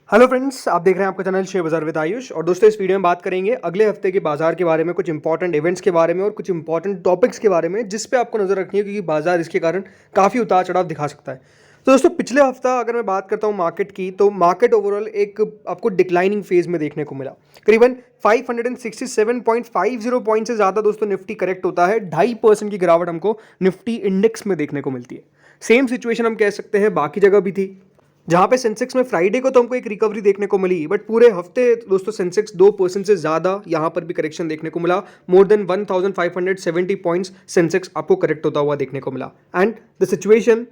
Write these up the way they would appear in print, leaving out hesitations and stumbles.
Hello friends, आप देख रहे हैं आपका चैनल शेयर बाजार विद आयुष। और दोस्तों, इस वीडियो में बात करेंगे अगले हफ्ते के बाजार के बारे में, कुछ इंपॉर्टेंट इवेंट्स के बारे में और कुछ इंपॉर्टेंट टॉपिक्स के बारे में जिस पे आपको नजर रखनी है, क्योंकि बाजार इसके कारण काफ़ी उतार चढ़ाव दिखा सकता है। तो दोस्तों, पिछले हफ्ता अगर मैं बात करता हूँ मार्केट की, तो मार्केट ओवरऑल एक आपको डिक्लाइनिंग फेज में देखने को मिला। करीबन 567.50 पॉइंट से ज़्यादा दोस्तों निफ्टी करेक्ट होता है। 2.5% की गिरावट हमको निफ्टी इंडेक्स में देखने को मिलती है। सेम सिचुएशन हम कह सकते हैं बाकी जगह भी थी, जहां पे सेंसेक्स में फ्राइडे को तो हमको एक रिकवरी देखने को मिली, बट पूरे हफ्ते दोस्तों सेंसेक्स 2% से ज़्यादा यहां पर भी करेक्शन देखने को मिला। मोर देन 1570 पॉइंट्स सेंसेक्स आपको करेक्ट होता हुआ देखने को मिला। And the situation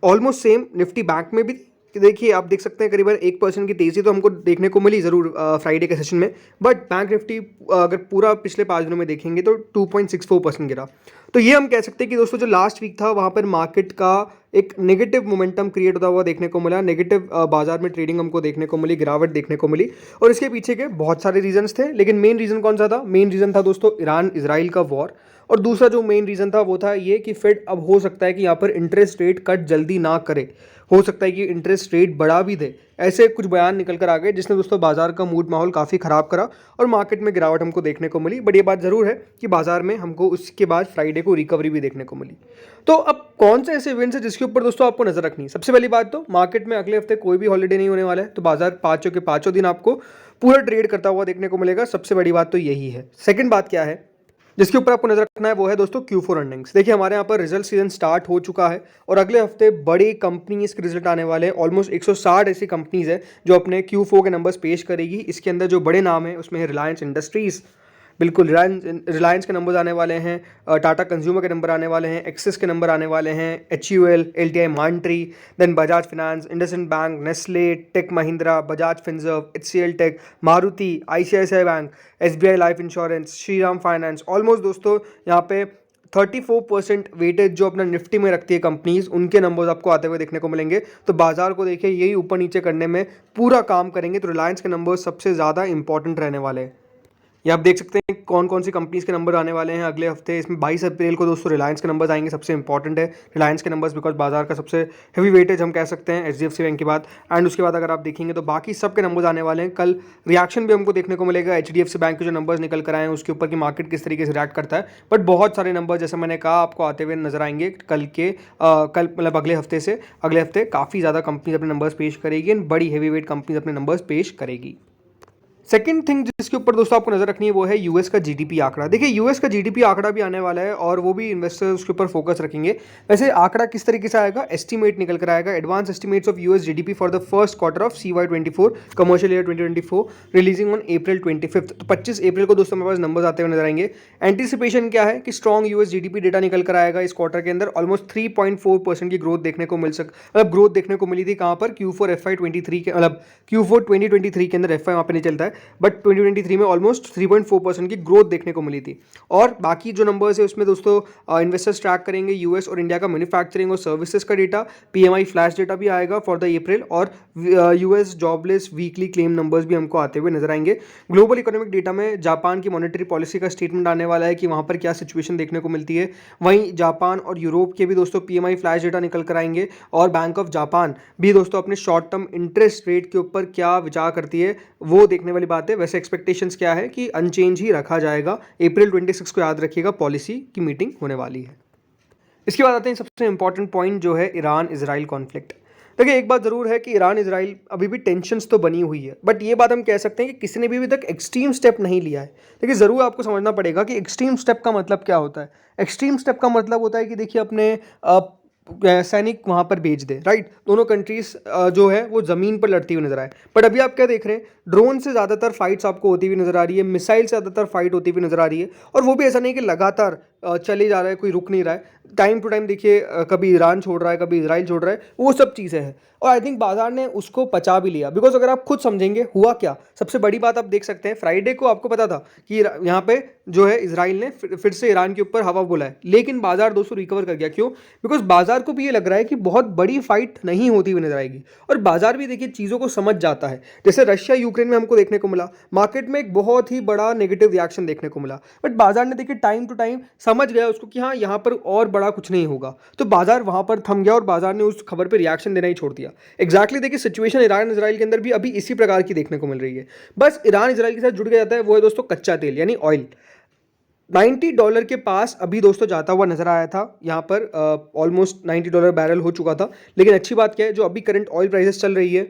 almost same Nifty bank में भी। कि देखिए, आप देख सकते हैं करीबन 1% की तेज़ी तो हमको देखने को मिली ज़रूर फ्राइडे के सेशन में, बट बैंक निफ्टी अगर पूरा पिछले 5 दिनों में देखेंगे तो 2.64% गिरा। तो ये हम कह सकते हैं कि दोस्तों जो लास्ट वीक था वहाँ पर मार्केट का एक नेगेटिव मोमेंटम क्रिएट होता हुआ देखने को मिला। नेगेटिव बाजार में ट्रेडिंग हमको देखने को मिली, गिरावट देखने को मिली। और इसके पीछे के बहुत सारे रीजंस थे, लेकिन मेन रीज़न कौन सा था? मेन रीज़न था दोस्तों ईरान इजराइल का वॉर। और दूसरा जो मेन रीज़न था वो था ये कि फेड अब हो सकता है कि यहाँ पर इंटरेस्ट रेट कट जल्दी ना करे, हो सकता है कि इंटरेस्ट रेट बढ़ा भी दे। ऐसे कुछ बयान निकल कर आ गए जिसने दोस्तों बाजार का मूड माहौल काफ़ी ख़राब करा और मार्केट में गिरावट हमको देखने को मिली। बट ये बात ज़रूर है कि बाजार में हमको उसके बाद फ्राइडे को रिकवरी भी देखने को मिली। तो अब कौन से ऐसे इवेंट्स है जिसके ऊपर दोस्तों आपको नजर रखनी है? सबसे पहली बात, तो मार्केट में अगले हफ्ते कोई भी हॉलीडे नहीं होने वाला है, तो बाजार पाँचों के पाँचों दिन आपको पूरा ट्रेड करता हुआ देखने को मिलेगा। सबसे बड़ी बात तो यही है। सेकंड बात क्या है जिसके ऊपर आपको नजर रखना है, वो है दोस्तों Q4 अर्निंग्स। देखिए, हमारे यहाँ पर रिजल्ट सीजन स्टार्ट हो चुका है और अगले हफ्ते बड़ी कंपनीज के रिजल्ट आने वाले हैं। ऑलमोस्ट 160 ऐसी कंपनीज है जो अपने Q4 के नंबर्स पेश करेगी। इसके अंदर जो बड़े नाम है उसमें है रिलायंस इंडस्ट्रीज, बिल्कुल रिलायंस के नंबर्स आने वाले हैं, टाटा कंज्यूमर के नंबर आने वाले हैं, एक्सिस के नंबर आने वाले हैं, HUL, LTI Mindtree, then Bajaj Finance, IndusInd Bank, Nestle, Tech Mahindra, Bajaj Finserv, HCL Tech, Maruti, ICICI Bank, SBI Life Insurance, Shriram Finance. Almost दोस्तों यहाँ पे 34% वेटेज जो अपना निफ्टी में रखती है कंपनीज, उनके नंबर्स आपको आते हुए देखने को मिलेंगे। तो बाजार को देखिए यही ऊपर नीचे करने में पूरा काम करेंगे। तो रिलायंस के नंबर्स सबसे ज़्यादा इंपॉर्टेंट रहने वाले हैं। ये आप देख सकते हैं कौन कौन सी कंपनीज के नंबर आने वाले हैं अगले हफ्ते। इसमें 22 अप्रैल को दोस्तों रिलायंस के नंबर्स आएंगे। सबसे इंपॉर्टेंट है रिलायंस के नंबर्स, बिकॉज बाजार का सबसे हेवी वेटेज हम कह सकते हैं HDFC बैंक के बाद। एंड उसके बाद अगर आप देखेंगे तो बाकी सबके नंबर्स आने वाले हैं। कल रिएक्शन भी हमको देखने को मिलेगा HDFC बैंक के जो नंबर्स निकल कर आए हैं उसके ऊपर कि मार्केट किस तरीके से रिएक्ट करता है। बट बहुत सारे नंबर जैसे मैंने कहा आपको आते हुए नजर आएंगे कल मतलब अगले हफ्ते से। अगले हफ्ते काफ़ी ज़्यादा कंपनीज अपने नंबर्स पेश करेगी एंड बड़ी हेवी वेट कंपनीज अपने नंबर्स पेश करेगी। सेकंड थिंग जिसके ऊपर दोस्तों आपको नजर रखनी है वो है यूएस का जीडीपी आंकड़ा। देखिए, यूएस का जीडीपी आंकड़ा भी आने वाला है और वो भी इन्वेस्टर्स उसके ऊपर फोकस रखेंगे। वैसे आंकड़ा किस तरीके से आएगा? एस्टीमेट निकल कर आएगा, advance estimates of US GDP for the first quarter of CY24 commercial year 2024 releasing on April 25। तो 25 अप्रैल को दोस्तों हमारे पास नंबर्स आते हुए नजर आएंगे। एंटिसिपेशन क्या है कि स्ट्रॉन्ग यूएस जीडीपी डेटा निकल कर आएगा इस क्वार्टर के अंदर। ऑलमोस्ट 3.4% की ग्रोथ देखने को मतलब ग्रोथ देखने को मिली थी कहाँ पर? Q4 FY23 के मतलब Q4 2023 के अंदर। FY वहाँ पे नहीं चलता है, बट 2023 में ऑलमोस्ट 3.4% की ग्रोथ देखने को मिली थी। और बाकी जो नंबर्स है उसमें दोस्तों इन्वेस्टर्स ट्रैक करेंगे यूएस और इंडिया का मैन्युफैक्चरिंग और सर्विसेज का डेटा, PMI फ्लैश डेटा भी आएगा फॉर द अप्रैल, और US jobless weekly claim numbers भी हमको आते हुए नजर आएंगे। ग्लोबल इकोनॉमिक डेटा में जापान की मॉनेटरी पॉलिसी का स्टेटमेंट आने वाला है कि वहाँ पर क्या सिचुएशन देखने को मिलती है। वहीं जापान और यूरोप के भी दोस्तों PMI फ्लैश डेटा निकल कर आएंगे। और बैंक ऑफ जापान भी दोस्तों अपने शॉर्ट टर्म इंटरेस्ट रेट के ऊपर क्या विचार करती है वो देखने वाली बात है। वैसे एक्सपेक्टेशंस क्या है कि अनचेंज ही रखा जाएगा। April 26 को याद रखिएगा पॉलिसी की मीटिंग होने वाली है। इसके बाद आते हैं सबसे इंपॉर्टेंट पॉइंट जो है ईरान इजराइल कॉन्फ्लिक्ट। देखिए, एक बात जरूर है कि ईरान इजराइल अभी भी टेंशन्स तो बनी हुई है, बट ये बात हम कह सकते हैं कि किसी ने भी अभी तक एक्सट्रीम स्टेप नहीं लिया है। देखिए, जरूर आपको समझना पड़ेगा कि एक्सट्रीम स्टेप का मतलब क्या होता है। एक्सट्रीम स्टेप का मतलब होता है कि देखिए अपने सैनिक वहां पर भेज दे, राइट। दोनों कंट्रीज जो है वो जमीन पर लड़ती हुई नजर आए। बट अभी आप क्या देख रहे हैं? ड्रोन से ज़्यादातर फाइट्स आपको होती हुई नजर आ रही है, मिसाइल से ज़्यादातर फाइट होती हुई नजर आ रही है। और वो भी ऐसा नहीं कि लगातार चले जा रहा है, कोई रुक नहीं रहा है। टाइम टू टाइम देखिए कभी ईरान छोड़ रहा है, कभी इजराइल छोड़ रहा है, वो सब चीज़ें हैं। और आई थिंक बाजार ने उसको पचा भी लिया, बिकॉज अगर आप खुद समझेंगे हुआ क्या। सबसे बड़ी बात आप देख सकते हैं फ्राइडे को आपको पता था कि यहाँ पे जो है इजराइल ने फिर से ईरान के ऊपर हवा बोला है, लेकिन बाजार दोस्तों रिकवर कर गया। क्यों? बिकॉज बाजार को भी ये लग रहा है कि बहुत बड़ी फाइट नहीं होती हुई नजर आएगी, और बाजार भी देखिए चीज़ों को समझ जाता है। जैसे रशिया यूक्रेन में हमको देखने को मिला, मार्केट में एक बहुत ही बड़ा नेगेटिव रिएक्शन देखने को मिला, बट बाजार ने देखिए टाइम टू टाइम समझ गया उसको कि हाँ यहाँ पर और बड़ा कुछ नहीं होगा, तो बाजार वहाँ पर थम गया और बाजार ने उस खबर पर रिएक्शन देना ही छोड़ दिया। एग्जैक्टली देखिए सिचुएशन ईरान इसराइल के अंदर भी अभी इसी प्रकार की देखने को मिल रही है। बस ईरान इसराइल के साथ जुड़ गया जाता है, वो है दोस्तों कच्चा तेल यानी ऑयल। $90 के पास अभी दोस्तों जाता हुआ नजर आया था, यहाँ पर ऑलमोस्ट $90 बैरल हो चुका था। लेकिन अच्छी बात क्या है, जो अभी करंट ऑयल प्राइसेस चल रही है,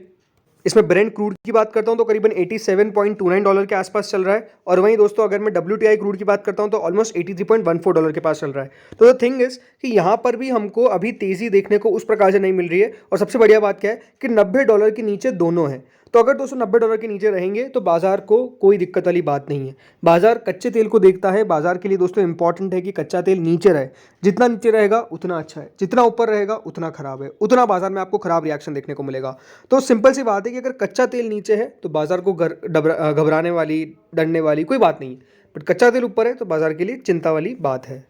इसमें ब्रेंट क्रूड की बात करता हूं तो करीबन $87.29 के आसपास चल रहा है, और वहीं दोस्तों अगर मैं WTI क्रूड की बात करता हूं तो ऑलमोस्ट $83.14 के पास चल रहा है। तो द थिंग इज कि यहां पर भी हमको अभी तेजी देखने को उस प्रकार से नहीं मिल रही है, और सबसे बढ़िया बात क्या है कि $90 के नीचे दोनों है। तो अगर दोस्तों $90 के नीचे रहेंगे तो बाजार को कोई दिक्कत वाली बात नहीं है। बाजार कच्चे तेल को देखता है, बाजार के लिए दोस्तों इंपॉर्टेंट है कि कच्चा तेल नीचे रहे, जितना नीचे रहेगा उतना अच्छा है, जितना ऊपर रहेगा उतना खराब है, उतना बाजार में आपको खराब रिएक्शन देखने को मिलेगा। तो सिंपल सी बात है कि अगर कच्चा तेल नीचे है तो बाजार को घबराने वाली, डरने वाली कोई बात नहीं है, बट कच्चा तेल ऊपर है तो बाजार के लिए चिंता वाली बात है।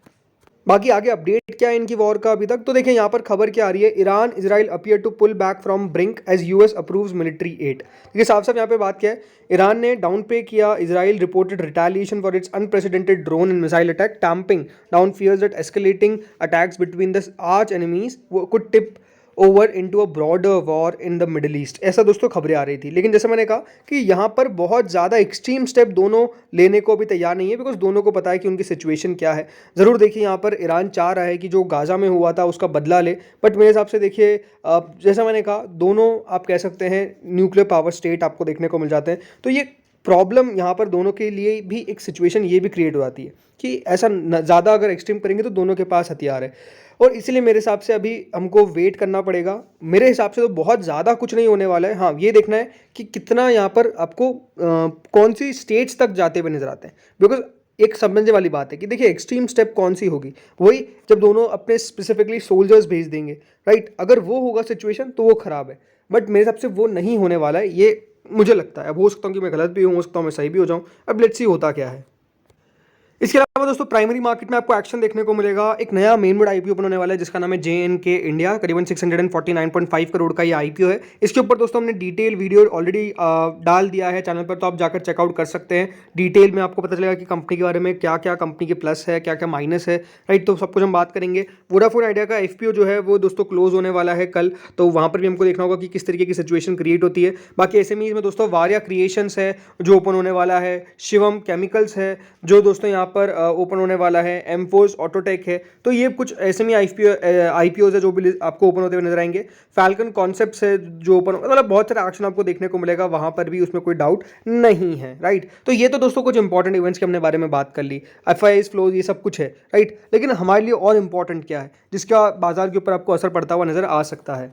बाकी आगे अपडेट क्या है इनकी वॉर का अभी तक, तो देखिए यहाँ पर खबर क्या आ रही है, Iran Israel appear to pull back from brink as US approves military aid. देखिए साफ साफ यहाँ पे बात क्या है, ईरान ने डाउन पे किया, Israel reported retaliation for its unprecedented drone and missile attack, tamping down fears that escalating attacks between the arch enemies could tip over into a broader war in the Middle East. ऐसा दोस्तों खबरें आ रही थी, लेकिन जैसे मैंने कहा कि यहाँ पर बहुत ज़्यादा एक्सट्रीम स्टेप दोनों लेने को अभी तैयार नहीं है, बिकॉज दोनों को पता है कि उनकी सिचुएशन क्या है। ज़रूर देखिए यहाँ पर ईरान चाह रहा है कि जो गाज़ा में हुआ था उसका बदला ले, बट मेरे हिसाब से देखिए जैसा मैंने कहा दोनों आप कह सकते हैं न्यूक्लियर पावर स्टेट आपको देखने को मिल जाते हैं, तो ये प्रॉब्लम यहाँ पर दोनों के लिए भी एक सिचुएशन ये भी क्रिएट हो जाती है कि ऐसा ज़्यादा अगर एक्सट्रीम करेंगे तो दोनों के पास हथियार है, और इसीलिए मेरे हिसाब से अभी हमको वेट करना पड़ेगा। मेरे हिसाब से तो बहुत ज़्यादा कुछ नहीं होने वाला है, हाँ ये देखना है कि कितना यहाँ पर आपको कौन सी स्टेज तक जाते हुए नजर आते हैं, बिकॉज एक समझने वाली बात है कि देखिए एक्सट्रीम स्टेप कौन सी होगी, वही जब दोनों अपने स्पेसिफिकली सोल्जर्स भेज देंगे, राइट। अगर वो होगा सिचुएशन तो वो खराब है, बट मेरे हिसाब से वो नहीं होने वाला है, ये मुझे लगता है। अब हो सकता हूँ कि मैं गलत भी हूँ, हो सकता हूँ मैं सही भी हो जाऊँ, अब लेट्स सी होता क्या है। इसके अलावा दोस्तों प्राइमरी मार्केट में आपको एक्शन देखने को मिलेगा, एक नया मेन बोर्ड आईपीओ ओपन होने वाला है जिसका नाम है JNK इंडिया, करीबन 649.5 करोड़ का ये आईपीओ है। इसके ऊपर दोस्तों हमने डिटेल वीडियो ऑलरेडी डाल दिया है चैनल पर, तो आप जाकर चेकआउट कर सकते हैं। डिटेल में आपको पता चलेगा कि कंपनी के बारे में क्या क्या कंपनी के प्लस है, क्या क्या माइनस है, राइट। तो सब कुछ हम बात करेंगे। वोडाफोन आइडिया का FPO जो है वो दोस्तों क्लोज होने वाला है कल, तो वहाँ पर भी हमको देखना होगा कि किस तरीके की सिचुएशन क्रिएट होती है। बाकी SMEs में दोस्तों वारिया क्रिएशंस है जो ओपन होने वाला है, शिवम केमिकल्स है जो दोस्तों यहाँ पर ओपन वाला है, एमफोर्स ऑटोटेक है। तो ये कुछ SME IPOs है जो भी आपको ओपन होते हुए नजर आएंगे। फैल्कन कॉन्सेप्ट्स है जो ओपन, मतलब बहुत सारा एक्शन आपको देखने को मिलेगा वहां पर भी, उसमें कोई डाउट नहीं है, राइट। तो ये तो दोस्तों कुछ इंपॉर्टेंट इवेंट्स के हमने बारे में बात कर ली, FIIs फ्लोज ये सब कुछ है, राइट। लेकिन हमारे लिए और इंपॉर्टेंट क्या है जिसका बाजार के ऊपर आपको असर पड़ता हुआ नजर आ सकता है,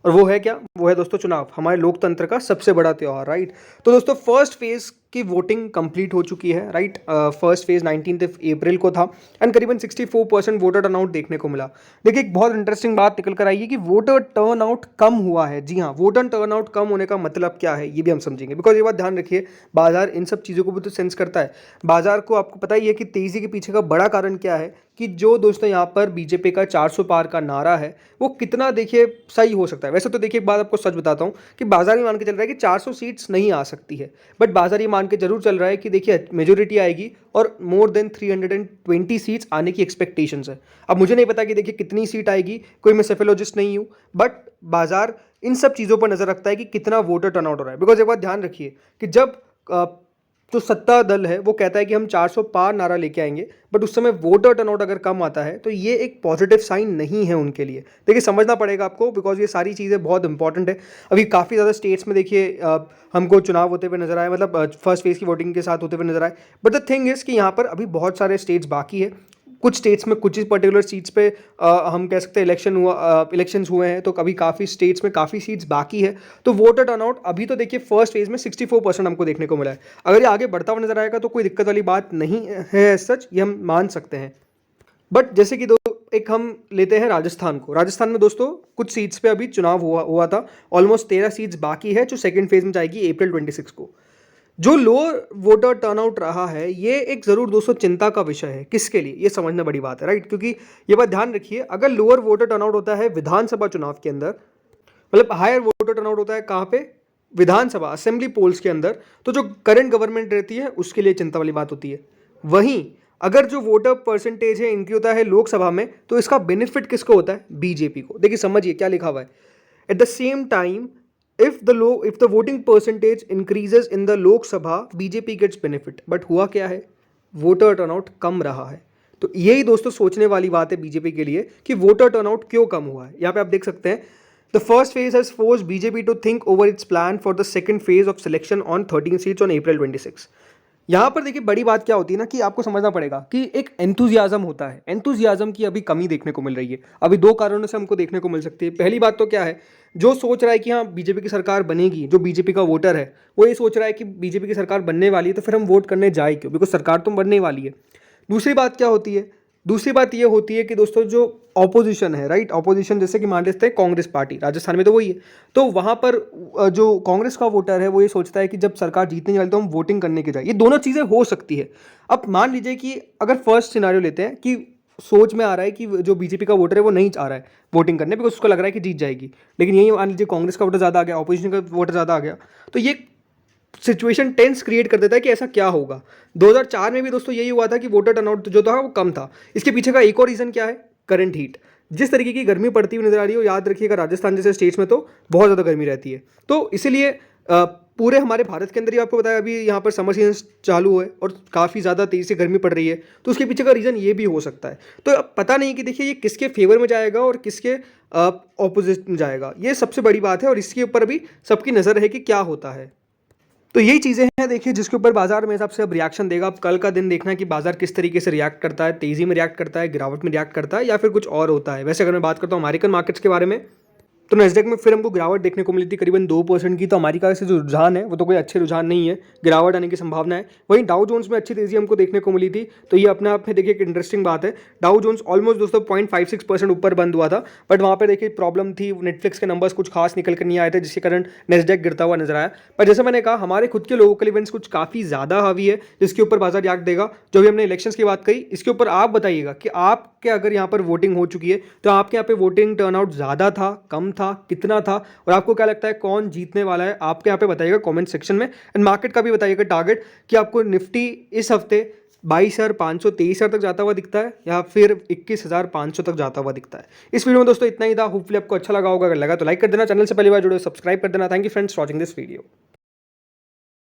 और वो है क्या? वो है दोस्तों चुनाव, हमारे लोकतंत्र का सबसे बड़ा त्यौहार, राइट। तो दोस्तों फर्स्ट फेज की वोटिंग कंप्लीट हो चुकी है, राइट। फर्स्ट फेज 19 अप्रैल को था एंड करीबन 64% वोटर टर्नआउट देखने को मिला। देखिए एक बहुत इंटरेस्टिंग बात निकल कर आई है कि वोटर टर्नआउट कम हुआ है। जी हाँ, वोटर टर्नआउट कम होने का मतलब क्या है ये भी हम समझेंगे, बिकॉज ये बात ध्यान रखिए, बाजार इन सब चीज़ों को भी तो सेंस करता है। बाजार को आपको पता ही है कि तेजी के पीछे का बड़ा कारण क्या है, कि जो दोस्तों यहाँ पर बीजेपी का 400 पार का नारा है वो कितना देखिए सही हो सकता है। वैसे तो देखिए एक बात आपको सच बताता हूँ कि बाजार ये मान के चल रहा है कि 400 सीट्स नहीं आ सकती है, बट बाजार ये मान के जरूर चल रहा है कि देखिए मेजोरिटी आएगी और मोर देन 320 सीट्स आने की एक्सपेक्टेशंस है। अब मुझे नहीं पता कि देखिए कितनी सीट आएगी, कोई मैं सेफोलॉजिस्ट नहीं हूँ, बट बाजार इन सब चीज़ों पर नजर रखता है कि कितना वोटर टर्नआउट हो रहा है। बिकॉज एक बात ध्यान रखिए कि जब जो सत्ता दल है वो कहता है कि हम 400 पार नारा लेके आएंगे, बट उस समय वोटर टर्नआउट अगर कम आता है तो ये एक पॉजिटिव साइन नहीं है उनके लिए। देखिए समझना पड़ेगा आपको, बिकॉज ये सारी चीज़ें बहुत इंपॉर्टेंट है। अभी काफ़ी ज़्यादा स्टेट्स में देखिए हमको चुनाव होते हुए नजर आए, मतलब फर्स्ट फेज की वोटिंग के साथ होते हुए नजर आए, बट द थिंग इज कि यहाँ पर अभी बहुत सारे स्टेट्स बाकी है। कुछ स्टेट्स में कुछ ही पर्टिकुलर सीट्स पे हम कह सकते हैं इलेक्शंस हुए हैं, तो कभी काफ़ी स्टेट्स में काफ़ी सीट्स बाकी है। तो वोटर टर्नआउट अभी तो देखिए फर्स्ट फेज में 64% हमको देखने को मिला है। अगर ये आगे बढ़ता हुआ नजर आएगा तो कोई दिक्कत वाली बात नहीं है, सच ये हम मान सकते हैं। बट जैसे कि एक हम लेते हैं राजस्थान को। राजस्थान में दोस्तों कुछ सीट्स पे अभी चुनाव हुआ था, ऑलमोस्ट 13 सीट्स बाकी है जो सेकेंड फेज में जाएगी अप्रैल 26 को। जो लोअर वोटर टर्नआउट रहा है ये एक ज़रूर दोस्तों चिंता का विषय है। किसके लिए? ये समझना बड़ी बात है, राइट? क्योंकि ये बात ध्यान रखिए, अगर लोअर वोटर टर्नआउट होता है विधानसभा चुनाव के अंदर, मतलब हायर वोटर टर्नआउट होता है कहाँ पे? विधानसभा असेंबली पोल्स के अंदर, तो जो करंट गवर्नमेंट रहती है उसके लिए चिंता वाली बात होती है। वहीं अगर जो वोटर परसेंटेज है इनकी होता है लोकसभा में, तो इसका बेनिफिट किसको होता है? बीजेपी को। देखिए समझिए क्या लिखा हुआ है, at the same time if the voting percentage increases in the Lok Sabha, BJP gets benefit। But हुआ क्या है? वोटर टर्नआउट कम रहा है। तो यही दोस्तों सोचने वाली बात है बीजेपी के लिए कि वोटर टर्नआउट क्यों कम हुआ है। यहाँ पे आप देख सकते हैं, the first phase has forced BJP to think over its plan for the second phase of selection on 13 seats on April 26। यहाँ पर देखिए बड़ी बात क्या होती है ना कि आपको समझना पड़ेगा कि एक एंथुजियाज्म होता है, एंथुजियाज्म की अभी कमी देखने को मिल रही है। अभी दो कारणों से हमको देखने को मिल सकती है। पहली बात तो क्या है, जो सोच रहा है कि हाँ बीजेपी की सरकार बनेगी, जो बीजेपी का वोटर है वो ये सोच रहा है कि बीजेपी की सरकार बनने वाली है तो फिर हम वोट करने जाए क्यों, बिकॉज सरकार तो बनने वाली है। दूसरी बात क्या होती है? दूसरी बात ये होती है कि दोस्तों जो ऑपोजिशन है, राइट, ऑपोजिशन जैसे कि मान लेते हैं कांग्रेस पार्टी, राजस्थान में तो वही है, तो वहाँ पर जो कांग्रेस का वोटर है वो ये सोचता है कि जब सरकार जीतने वाली तो हम वोटिंग करने के जाए। ये दोनों चीज़ें हो सकती है। अब मान लीजिए कि अगर फर्स्ट सिनारियो लेते हैं कि सोच में आ रहा है कि जो बीजेपी का वोटर है वो नहीं आ रहा है वोटिंग करने, बिकॉज उसको लग रहा है कि जीत जाएगी, लेकिन यही मान लीजिए कांग्रेस का वोटर ज़्यादा आ गया, ऑपोजिशन का वोटर ज़्यादा आ गया, तो ये सिचुएशन टेंस क्रिएट कर देता है कि ऐसा क्या होगा। 2004 में भी दोस्तों यही हुआ था कि वोटर टर्नआउट जो था वो कम था। इसके पीछे का एक और रीज़न क्या है? Current heat. जिस तरीके की गर्मी पड़ती हुई नजर आ रही है, याद रखिएगा राजस्थान जैसे स्टेट्स में तो बहुत ज़्यादा गर्मी रहती है। तो इसीलिए पूरे हमारे भारत के अंदर ही आपको बताया अभी यहाँ पर समर सीजन चालू है और काफ़ी ज़्यादा तेज़ी से गर्मी पड़ रही है, तो उसके पीछे का रीज़न ये भी हो सकता है। तो अब पता नहीं कि देखिए ये किसके फेवर में जाएगा और किसके ऑपोजिट में जाएगा, ये सबसे बड़ी बात है और इसके ऊपर भी सबकी नज़र है कि क्या होता है। तो यही चीज़ें हैं देखिए जिसके ऊपर बाजार मेरे हिसाब से अब रिएक्शन देगा। अब कल का दिन देखना है कि बाजार किस तरीके से रिएक्ट करता है, तेज़ी में रिएक्ट करता है, गिरावट में रिएक्ट करता है या फिर कुछ और होता है। वैसे अगर मैं बात करता हूँ अमेरिकन मार्केट्स के बारे में, तो नैस्डैक में फिर हमको गिरावट देखने को मिली थी करीबन 2% की। तो अमेरिका से जो रुझान है वो तो कोई अच्छे रुझान नहीं है, गिरावट आने की संभावना है। वहीं डाउ जोन्स में अच्छी तेज़ी हमको देखने को मिली थी, तो ये अपने आप में देखिए एक इंटरेस्टिंग बात है। डाउ जोन्स ऑलमोस्ट दोस्तों 0.56% ऊपर बंद हुआ था, बट वहाँ पर देखिए प्रॉब्लम थी, नेटफ्लिक्स के नंबर्स कुछ खास निकल कर नहीं आए थे, जिसके कारण नैस्डैक गिरता हुआ नजर आया। पर जैसे मैंने कहा हमारे खुद के लोकल इवेंट्स कुछ काफ़ी ज़्यादा हावी है जिसके ऊपर बाजार रिएक्ट देगा। जो भी हमने इलेक्शंस की बात कही, इसके ऊपर आप बताइएगा कि आपके अगर यहाँ पर वोटिंग हो चुकी है तो आपके यहाँ पे वोटिंग टर्नआउट ज़्यादा था, कम था, कितना था, और आपको क्या लगता है कौन जीतने वाला है, आपके यहाँ पे बताइएगा कमेंट सेक्शन में। एंड मार्केट का भी बताइएगा टारगेट कि आपको निफ्टी इस हफ्ते 22,500 23,000 तक जाता हुआ दिखता है या फिर 21,500 तक जाता हुआ दिखता है। इस वीडियो में दोस्तों इतना ही था। होपफुली आपको अच्छा लगा होगा, अगर लगा तो लाइक कर देना, चैनल से पहली बार जुड़े हो सब्सक्राइब कर देना। Thank you friends watching this video.